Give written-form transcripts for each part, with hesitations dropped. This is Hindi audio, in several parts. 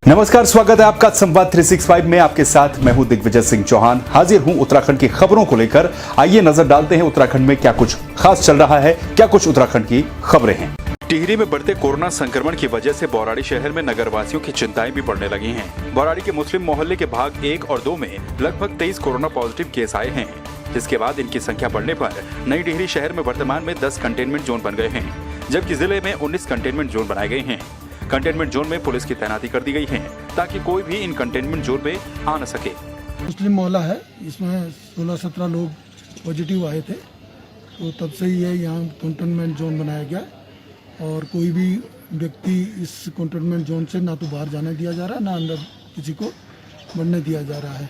नमस्कार, स्वागत है आपका संवाद 365 में। आपके साथ मैं हूं दिग्विजय सिंह चौहान। हाजिर हूं उत्तराखंड की खबरों को लेकर। आइए नजर डालते हैं उत्तराखंड में क्या कुछ खास चल रहा है, क्या कुछ उत्तराखंड की खबरें हैं। टिहरी में बढ़ते कोरोना संक्रमण की वजह से बौराड़ी शहर में नगरवासियों की चिंताएं भी बढ़ने लगी हैं। बौराड़ी के मुस्लिम मोहल्ले के भाग 1 और 2 में लगभग 23 कोरोना पॉजिटिव केस आए हैं, जिसके बाद इनकी संख्या बढ़ने पर नई टिहरी शहर में वर्तमान में 10 कंटेनमेंट जोन बन गए हैं, जबकि जिले में 19 कंटेनमेंट जोन बनाए गए हैं। कंटेनमेंट जोन में पुलिस की तैनाती कर दी गई है ताकि कोई भी इन कंटेनमेंट जोन में आ न सके। मुस्लिम मोहल्ला है, इसमें 16-17 लोग पॉजिटिव आए थे, तो तब से ही है यहाँ कंटेनमेंट जोन बनाया गया और कोई भी व्यक्ति इस कंटेनमेंट जोन से ना तो बाहर जाने दिया जा रहा है, ना अंदर किसी को बढ़ने दिया जा रहा है।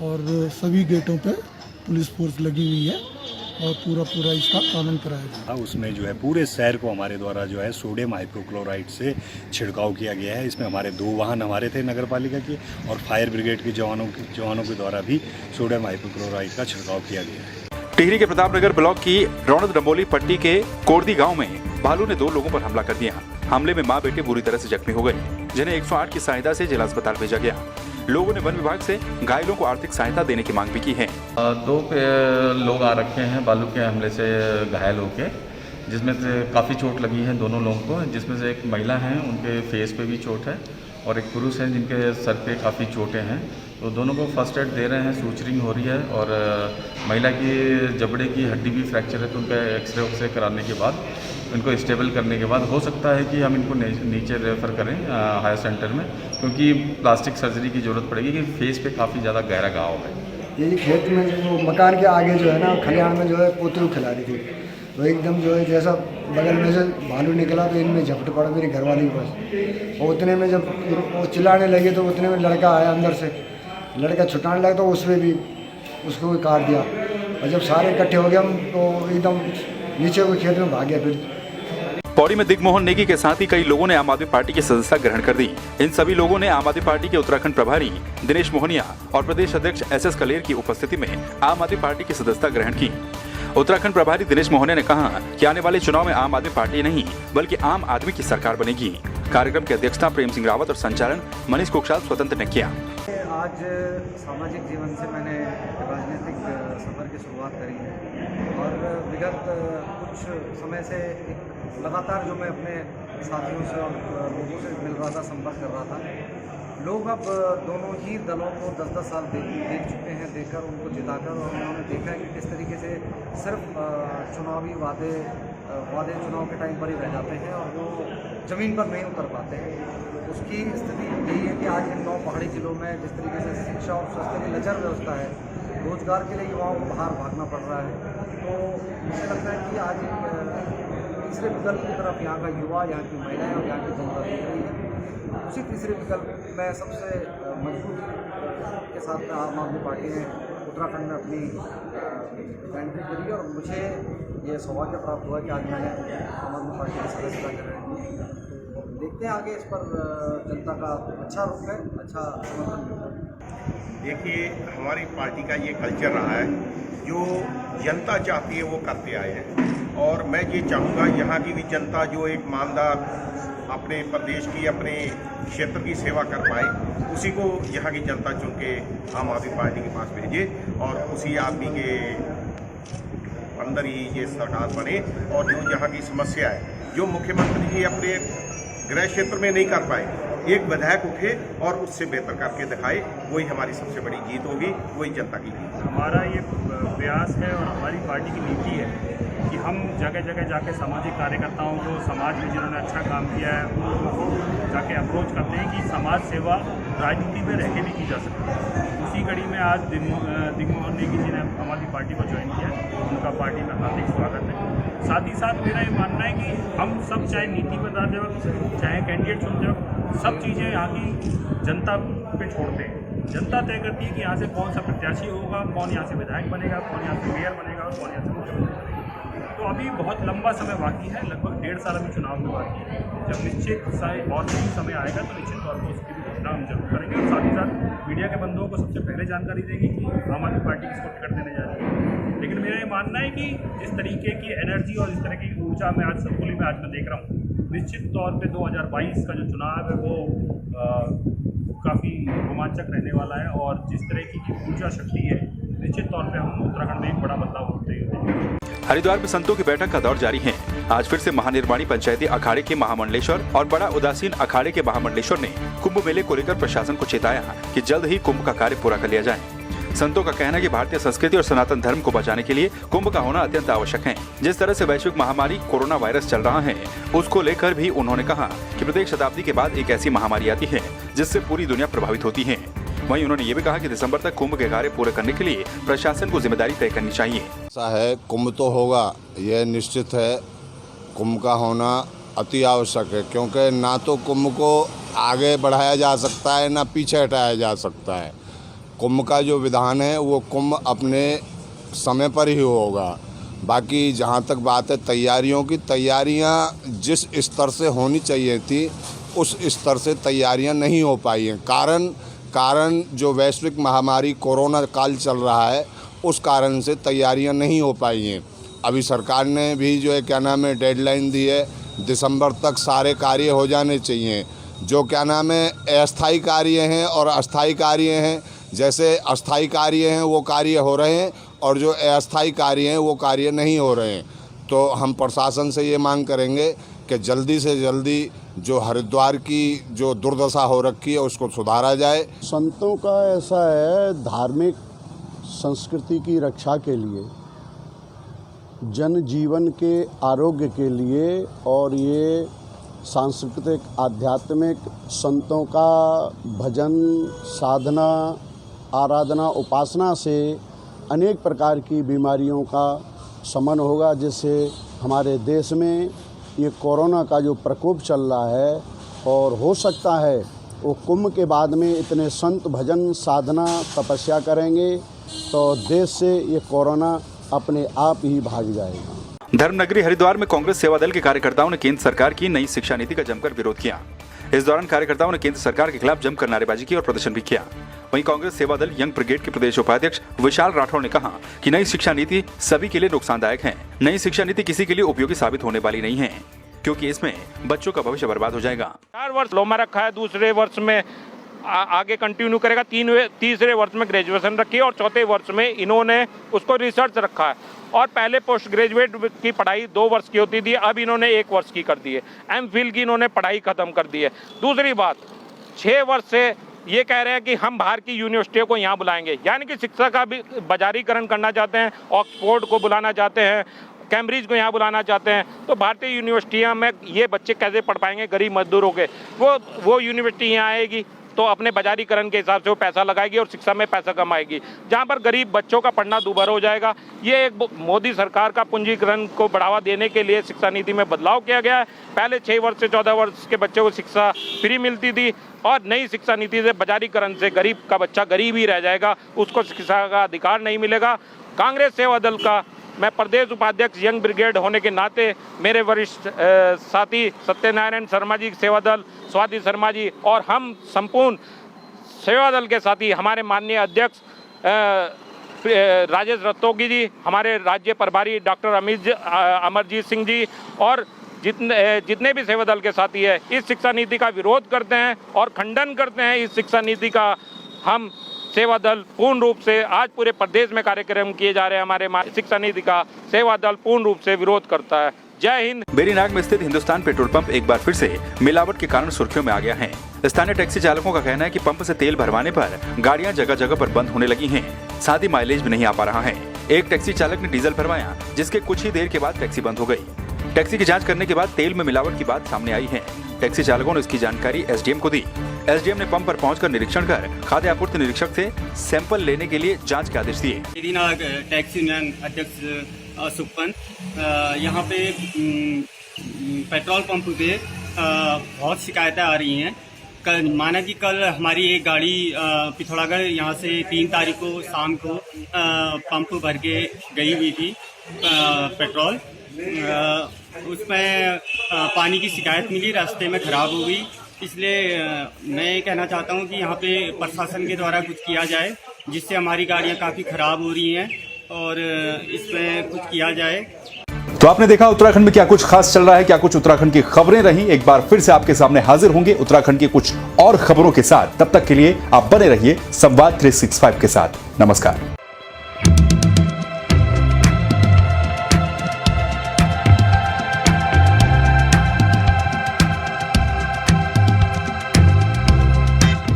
और सभी गेटों पे पुलिस फोर्स लगी हुई है और पूरा इसका पालन कराया जाए। उसमें जो है पूरे शहर को हमारे द्वारा जो है सोडियम हाइपोक्लोराइड से छिड़काव किया गया है। इसमें हमारे 2 वाहन हमारे थे नगर पालिका के और फायर ब्रिगेड के जवानों के द्वारा भी सोडियम हाइपोक्लोराइड का छिड़काव किया गया है। टिहरी के प्रतापनगर ब्लॉक की रौनक डंबोली पट्टी के कोर्दी गांव में भालू ने 2 लोगों पर हमला कर दिया। हमले में मां बेटे बुरी तरह से जख्मी हो गए, जिन्हें 108 की सहायता से जिला अस्पताल भेजा गया। लोगों ने वन विभाग से घायलों को आर्थिक सहायता देने की मांग भी की है। 2 लोग आ रखे हैं भालू के हमले से घायल होके, जिसमें से काफ़ी चोट लगी है दोनों लोगों को, जिसमें से एक महिला है, उनके फेस पे भी चोट है, और एक पुरुष है जिनके सर पे काफ़ी चोटें हैं। तो दोनों को फर्स्ट एड दे रहे हैं, सूचरिंग हो रही है, और महिला की जबड़े की हड्डी भी फ्रैक्चर है, तो उनका एक्सरे कराने के बाद इनको स्टेबल करने के बाद हो सकता है कि हम इनको नीचे रेफ़र करें हायर सेंटर में, क्योंकि प्लास्टिक सर्जरी की ज़रूरत पड़ेगी कि फेस पे काफ़ी ज़्यादा गहरा घाव है। यही खेत में जो मकान के आगे जो है ना खलिहान में जो है पोतरू खिला रही थी, तो एकदम जो है जैसा बगल में से भालू निकला तो इनमें झपट पड़ा मेरी घरवाली के पास। और उतने में जब वो चिल्लाने लगे तो उतने में लड़का आया अंदर से, लड़का छुटाने लगा तो उसमें भी उसको भी काट दिया। और जब सारे इकट्ठे हो गए हम तो एकदम नीचे को खेत में भाग गया। फिर पौड़ी में दिग्मोहन नेगी के साथ ही कई लोगों ने आम आदमी पार्टी की सदस्यता ग्रहण कर दी। इन सभी लोगों ने आम आदमी पार्टी के उत्तराखंड प्रभारी दिनेश मोहनिया और प्रदेश अध्यक्ष SS कलेर की उपस्थिति में आम आदमी पार्टी की सदस्यता ग्रहण की। उत्तराखंड प्रभारी दिनेश मोहनिया ने कहा कि आने वाले चुनाव में आम आदमी पार्टी नहीं बल्कि आम आदमी की सरकार बनेगी। कार्यक्रम की अध्यक्षता प्रेम सिंह रावत और संचालन मनीष कुक्षाल स्वतंत्र ने किया। आज सामाजिक जीवन से मैंने राजनीतिक सफर की शुरुआत करी है और विगत कुछ समय से एक लगातार जो मैं अपने साथियों से और लोगों से मिल रहा था, संपर्क कर रहा था। लोग अब दोनों ही दलों को 10-10 साल देख चुके हैं, देखकर उनको जिताकर, और उन्होंने देखा है कि किस तरीके से सिर्फ चुनावी वादे चुनाव के टाइम पर ही रह जाते हैं और वो ज़मीन पर नहीं उतर पाते हैं। उसकी स्थिति यही है कि आज इन 9 पहाड़ी जिलों में जिस तरीके से शिक्षा और स्वास्थ्य की लचर व्यवस्था है, रोजगार के लिए युवाओं को बाहर भागना पड़ रहा है, तो मुझे लगता है कि आज एक तीसरे विकल्प की तरफ यहाँ का युवा, यहाँ की महिलाएं और यहाँ की जनता देख रही है। उसी तीसरे विकल्प में सबसे मजबूत के साथ आम आदमी पार्टी ने उत्तराखंड में अपनी एंट्री करी और मुझे ये सौभाग्य प्राप्त हुआ कि आज मैंने आम आदमी पार्टी की सदस्यता ग्रहण की। देखते हैं आगे इस पर जनता का अच्छा रुख है, अच्छा समर्थन मिलता है। देखिए, हमारी पार्टी का ये कल्चर रहा है, जो जनता चाहती है वो करते आए हैं, और मैं ये चाहूँगा यहाँ की भी जनता जो एक ईमानदार अपने प्रदेश की, अपने क्षेत्र की सेवा कर पाए, उसी को यहाँ की जनता चुन के आम आदमी पार्टी के पास भेजे और उसी आदमी के अंदर ही ये सरकार बने। और जो यहाँ की समस्या है, जो मुख्यमंत्री जी अपने गृह क्षेत्र में नहीं कर पाए, एक विधायक उठे और उससे बेहतर करके दिखाए, वही हमारी सबसे बड़ी जीत होगी, वही जनता की जीत। हमारा ये प्रयास है और हमारी पार्टी की नीति है कि हम जगह जगह जाके सामाजिक कार्यकर्ताओं को, समाज में जिन्होंने अच्छा काम किया है उन लोगों को जाके अप्रोच करते हैं कि समाज सेवा राजनीति में रह के भी की जा सकती है। उसी कड़ी में आज दिग्मोहन नेगी जी ने आम आदमी पार्टी को ज्वाइन किया, उनका पार्टी में हार्दिक स्वागत है। साथ ही साथ मेरा ये मानना है कि हम सब चाहे नीति बताते वक्त, चाहे कैंडिडेट चुनते वक्त, सब चीज़ें यहाँ की जनता पे छोड़ते हैं। जनता तय करती है कि यहाँ से कौन सा प्रत्याशी होगा, कौन यहाँ से विधायक बनेगा, कौन यहाँ से मेयर बनेगा और कौन यहाँ से मुख्यमंत्री बनेगा। तो अभी बहुत लंबा समय बाकी है, लगभग 1.5 साल अभी चुनाव में बाकी है। जब निश्चित और सही समय आएगा तो निश्चित तौर पर उसकी भी घोषणा हम जरूर करेंगे और साथ ही साथ मीडिया के बंधुओं को सबसे पहले जानकारी देंगे कि आम आदमी पार्टी किसको टिकट देने जा रही है। लेकिन मेरा ये मानना है कि जिस तरीके की एनर्जी और जिस तरह की ऊर्जा मैं आज संकुली में आज मैं देख रहा हूँ, निश्चित तौर पे 2022 का जो चुनाव है वो काफ़ी रोमांचक रहने वाला है और जिस तरह की ऊर्जा शक्ति है, निश्चित तौर पे हम उत्तराखंड में एक बड़ा बदलाव होते हैं। हरिद्वार में संतों की बैठक का दौर जारी है। आज फिर से महानिर्वाणी पंचायती अखाड़े के महामंडलेश्वर और बड़ा उदासीन अखाड़े के महामंडलेश्वर ने कुंभ मेले को लेकर प्रशासन को चेताया कि जल्द ही कुंभ का कार्य पूरा कर लिया जाए। संतों का कहना है कि भारतीय संस्कृति और सनातन धर्म को बचाने के लिए कुंभ का होना अत्यंत आवश्यक है। जिस तरह से वैश्विक महामारी कोरोना वायरस चल रहा है, उसको लेकर भी उन्होंने कहा कि प्रत्येक शताब्दी के बाद एक ऐसी महामारी आती है जिससे पूरी दुनिया प्रभावित होती है। वहीं उन्होंने ये भी कहा कि दिसंबर तक कुंभ के कार्य पूरे करने के लिए प्रशासन को जिम्मेदारी तय करनी चाहिए। ऐसा है, कुंभ तो होगा, यह निश्चित है। कुंभ का होना अति आवश्यक है, क्योंकि ना तो कुंभ को आगे बढ़ाया जा सकता है, ना पीछे हटाया जा सकता है। कुंभ का जो विधान है वो कुंभ अपने समय पर ही होगा। बाकी जहाँ तक बात है तैयारियों की, तैयारियाँ जिस स्तर से होनी चाहिए थी उस स्तर से तैयारियाँ नहीं हो पाई हैं। कारण जो वैश्विक महामारी कोरोना काल चल रहा है, उस कारण से तैयारियाँ नहीं हो पाई हैं। अभी सरकार ने भी जो है क्या नाम है डेडलाइन दी है, दिसंबर तक सारे कार्य हो जाने चाहिए। जो क्या नाम है अस्थायी कार्य हैं और अस्थायी कार्य हैं, जैसे अस्थायी कार्य हैं वो कार्य हो रहे हैं और जो अस्थायी कार्य हैं वो कार्य नहीं हो रहे हैं। तो हम प्रशासन से ये मांग करेंगे कि जल्दी से जल्दी जो हरिद्वार की जो दुर्दशा हो रखी है उसको सुधारा जाए। संतों का ऐसा है, धार्मिक संस्कृति की रक्षा के लिए, जन जीवन के आरोग्य के लिए और ये सांस्कृतिक आध्यात्मिक संतों का भजन साधना आराधना उपासना से अनेक प्रकार की बीमारियों का शमन होगा, जिससे हमारे देश में ये कोरोना का जो प्रकोप चल रहा है और हो सकता है वो कुंभ के बाद में इतने संत भजन साधना तपस्या करेंगे तो देश से ये कोरोना अपने आप ही भाग जाएगा। धर्मनगरी हरिद्वार में कांग्रेस सेवा दल के कार्यकर्ताओं ने केंद्र सरकार की नई शिक्षा नीति का जमकर विरोध किया। इस दौरान कार्यकर्ताओं ने केंद्र सरकार के खिलाफ जमकर नारेबाजी की और प्रदर्शन भी किया। वहीं कांग्रेस सेवा दल यंग ब्रिगेड के प्रदेश उपाध्यक्ष विशाल राठौड़ ने कहा कि नई शिक्षा नीति सभी के लिए नुकसानदायक है। नई शिक्षा नीति किसी के लिए उपयोगी साबित होने वाली नहीं है, क्योंकि इसमें बच्चों का भविष्य बर्बाद हो जाएगा। 4 वर्ष डिप्लोमा रखा है, दूसरे वर्ष में आगे कंटिन्यू करेगा, तीसरे वर्ष में ग्रेजुएशन रखी है और चौथे वर्ष में इन्होंने उसको रिसर्च रखा है। और पहले पोस्ट ग्रेजुएट की पढ़ाई 2 वर्ष की होती थी, अब इन्होंने 1 वर्ष की कर दी है। एमफिल की इन्होंने पढ़ाई खत्म कर दी है। दूसरी बात, 6 वर्ष से ये कह रहे हैं कि हम बाहर की यूनिवर्सिटियों को यहाँ बुलाएंगे, यानी कि शिक्षा का भी बाजारीकरण करना चाहते हैं। ऑक्सफोर्ड को बुलाना चाहते हैं, कैम्ब्रिज को यहाँ बुलाना चाहते हैं। तो भारतीय यूनिवर्सिटियों में ये बच्चे कैसे पढ़ पाएंगे गरीब मजदूरों के? वो यूनिवर्सिटी यहाँ आएगी तो अपने बाजारीकरण के हिसाब से वो पैसा लगाएगी और शिक्षा में पैसा कमाएगी, जहाँ पर गरीब बच्चों का पढ़ना दूभर हो जाएगा। ये एक मोदी सरकार का पूंजीकरण को बढ़ावा देने के लिए शिक्षा नीति में बदलाव किया गया है। पहले 6 वर्ष से 14 वर्ष के बच्चों को शिक्षा फ्री मिलती थी और नई शिक्षा नीति से बाजारीकरण से गरीब का बच्चा गरीब ही रह जाएगा, उसको शिक्षा का अधिकार नहीं मिलेगा। कांग्रेस सेवा दल का मैं प्रदेश उपाध्यक्ष यंग ब्रिगेड होने के नाते मेरे वरिष्ठ साथी सत्यनारायण शर्मा जी सेवा दल, स्वाति शर्मा जी और हम संपूर्ण सेवा दल के साथी, हमारे माननीय अध्यक्ष राजेश रस्तोगी जी, हमारे राज्य प्रभारी डॉक्टर अमरजीत सिंह जी और जितने भी सेवा दल के साथी है, इस शिक्षा नीति का विरोध करते हैं और खंडन करते हैं। इस शिक्षा नीति का हम सेवा दल पूर्ण रूप से आज पूरे प्रदेश में कार्यक्रम किए जा रहे हैं। हमारे शिक्षा नीति का सेवा दल पूर्ण रूप से विरोध करता है। जय हिंद। बेरीनाग में स्थित हिंदुस्तान पेट्रोल पंप एक बार फिर से मिलावट के कारण सुर्खियों में आ गया है। स्थानीय टैक्सी चालकों का कहना है कि पंप से तेल भरवाने पर गाड़ियां जगह जगह पर बंद होने लगी हैं, साथ ही माइलेज भी नहीं आ पा रहा है। एक टैक्सी चालक ने डीजल भरवाया, जिसके कुछ ही देर के बाद टैक्सी बंद हो गई। टैक्सी की जांच करने के बाद तेल में मिलावट की बात सामने आई है। टैक्सी चालकों ने इसकी जानकारी एसडीएम को दी। एसडीएम ने पंप पर पहुंचकर निरीक्षण कर खाद्य आपूर्ति निरीक्षक से सैंपल लेने के लिए जांच के आदेश दिए। बेरीनाग टैक्सी यूनियन अध्यक्ष सुखपंत, यहाँ पे पेट्रोल पंप पे बहुत शिकायतें आ रही हैं। माना कि कल हमारी एक गाड़ी पिथौरागढ़ यहाँ से 3 तारीख को शाम को पंप भर के गई हुई थी पेट्रोल। उसमें पानी की शिकायत मिली, रास्ते में ख़राब हो गई। इसलिए मैं कहना चाहता हूँ कि यहाँ पे प्रशासन के द्वारा कुछ किया जाए, जिससे हमारी गाड़ियाँ काफ़ी ख़राब हो रही हैं और इसमें कुछ किया जाए। तो तो आपने देखा उत्तराखंड में क्या कुछ खास चल रहा है, क्या कुछ उत्तराखंड की खबरें रही। एक बार फिर से आपके सामने हाजिर होंगे उत्तराखंड की कुछ और खबरों के साथ। तब तक के लिए आप बने रहिए संवाद 365 के साथ। नमस्कार।